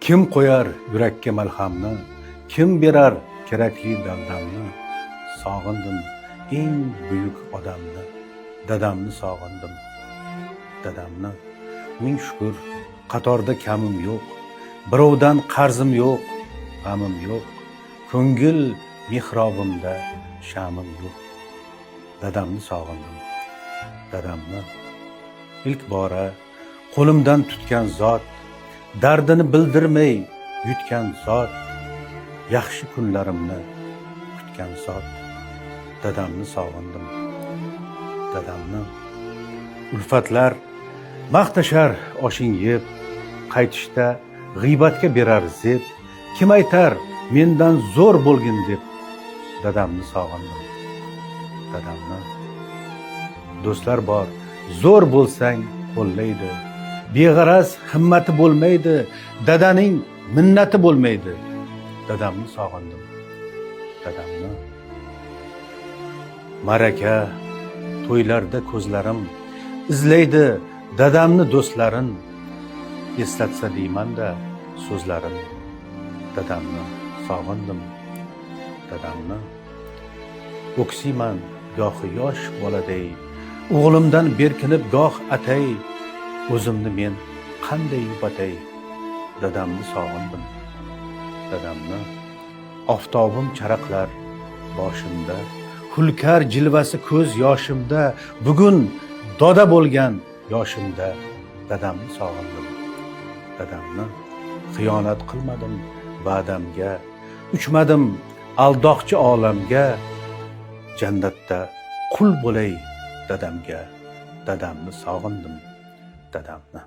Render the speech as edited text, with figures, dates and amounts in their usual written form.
Kim qo'yar yurakka malhamni, kim berar kerakli dardamni? Sog'indim eng buyuk odamni, dadamni sog'indim, dadamni. Ming shukr, qatorda kamim yo'q, birovdan qarzim yo'q, g'amim yo'q, ko'ngil mehrobimda shamim yo'q. Dadamni sog'indim, dadamni. İlk bora qo'limdan tutgan zot, dardini bildirmay yutgan zot, yaxshi kunlarimni kutgan zot. Dadamni sog'indim, dadamni. Ulfatlar maqtashar oshing yeb, qaytishda g'iybatga berar zeb. Kim aytar mendan zo'r bo'lgin deb? Dadamni sog'indim, dadamni. Do'stlar bor, zo'r bo'lsang qo'llaydi, beg'araz himmati bo'lmaydi, dadaning minnati bo'lmaydi. Dadamni sog'indim, dadamni. Maraka, to'ylarda ko'zlarim izlaydi dadamni do'stlarin, eslatsa deyman-da so'zlarin. Dadamni sog'indim, dadamni. O'ksiyman gohi yosh boladay, o'g'limdan berkinib goh atay, o'zimni men qanday yupatay? Dadamni sog'indim, dadamni. Oftobim charaqlar boshimda, hulkar jilvasi ko'z yoshimda, bugun doda bo'lgan yoshimda. Dadamni sog'indim, dadamni. Xiyonat qilmadim va'damga, uchmadim aldoqchi olamga, jannatda qul bo'lay dadamga. Dadamni sog'indim, dadamni.